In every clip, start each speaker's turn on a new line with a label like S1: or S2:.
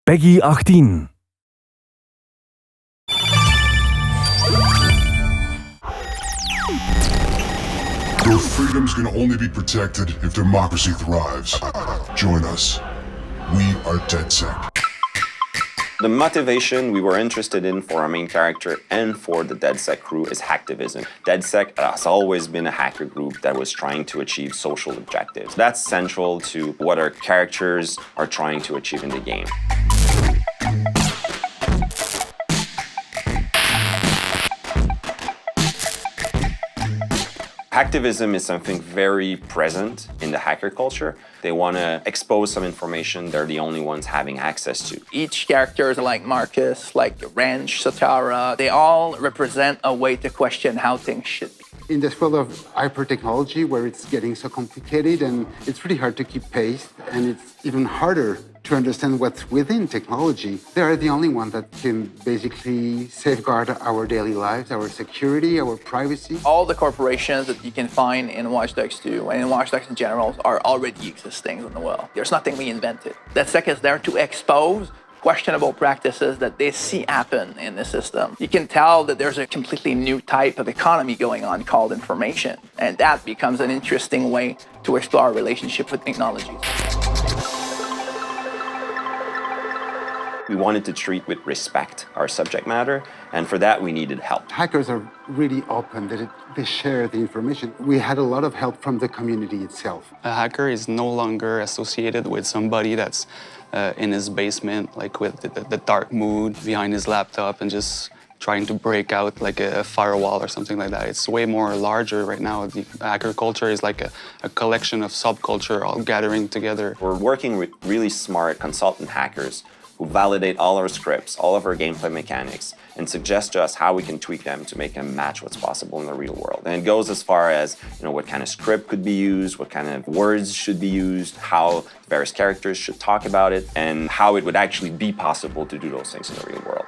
S1: PEGI 18.
S2: Your freedoms can only be protected if democracy thrives. Join us. We are DedSec.
S3: The motivation we were interested in for our main character and for the DedSec crew is Hacktivism. DedSec has always been a hacker group that was trying to achieve social objectives. That's central to what our characters are trying to achieve in the game. Hacktivism is something very present in the hacker culture. They want to expose some information they're the only ones having access to.
S4: Each character is like Marcus, like Wrench, Satara. They all represent a way to question how things should be.
S5: In this field of hyper-technology, where it's getting so complicated and it's pretty hard to keep pace, and it's even harder to understand what's within technology, they are the only one that can basically safeguard our daily lives, our security, our privacy.
S4: All the corporations that you can find in Watch Dogs 2 and in Watch Dogs in general are already existing in the world. There's nothing we invented. DedSec is there to expose questionable practices that they see happen in the system. You can tell that there's a completely new type of economy going on called information, and that becomes an interesting way to explore our relationship with technology.
S3: We wanted to treat with respect our subject matter, and for that we needed help.
S5: Hackers are really open, they share the information. We had a lot of help from the community itself.
S6: A hacker is no longer associated with somebody that's in his basement, like with the dark mood behind his laptop and just trying to break out like a firewall or something like that. It's way more larger right now. The hacker culture is like a collection of subculture all gathering together.
S3: We're working with really smart consultant hackers who validate all our scripts, all of our gameplay mechanics, and suggest to us how we can tweak them to make them match what's possible in the real world. And it goes as far as, what kind of script could be used, what kind of words should be used, how various characters should talk about it, and how it would actually be possible to do those things in the real world.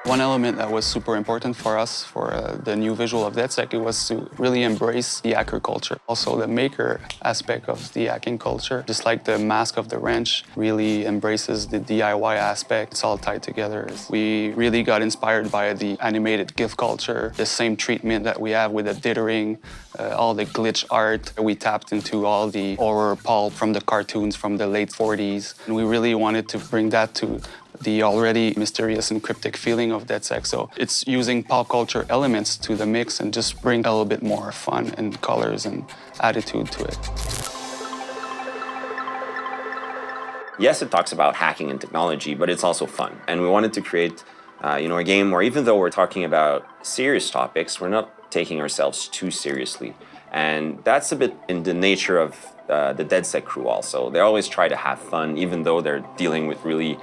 S6: One element that was super important for us for the new visual of DedSec, it was to really embrace the hacker culture. Also the maker aspect of the hacking culture, just like the Mask of the Wrench really embraces the DIY aspect. It's all tied together. We really got inspired by the animated GIF culture, the same treatment that we have with the dithering, all the glitch art. We tapped into all the horror pulp from the cartoons from the late 40s. And we really wanted to bring that to the already mysterious and cryptic feeling of DedSec. So it's using pop culture elements to the mix and just bring a little bit more fun and colors and attitude to it.
S3: Yes, it talks about hacking and technology, but it's also fun. And we wanted to create a game where even though we're talking about serious topics, we're not taking ourselves too seriously. And that's a bit in the nature of the DedSec crew also. They always try to have fun, even though they're dealing with really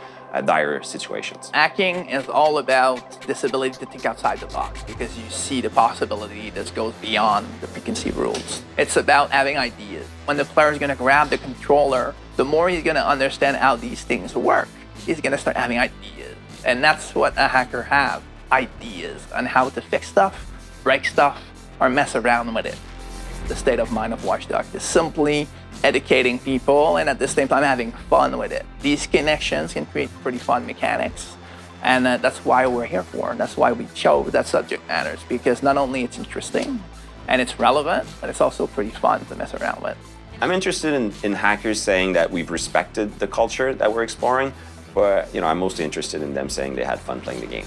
S3: dire situations.
S4: Hacking is all about this ability to think outside the box because you see the possibility that goes beyond the preconceived rules. It's about having ideas. When the player is going to grab the controller, the more he's going to understand how these things work, he's going to start having ideas. And that's what a hacker has, ideas on how to fix stuff, break stuff, or mess around with it. The state of mind of Watch Dogs is simply educating people and at the same time having fun with it. These connections can create pretty fun mechanics, and that's why we're here for. That's why we chose that subject matters, because not only it's interesting and it's relevant, but it's also pretty fun to mess around with.
S3: I'm interested in hackers saying that we've respected the culture that we're exploring, but I'm mostly interested in them saying they had fun playing the game.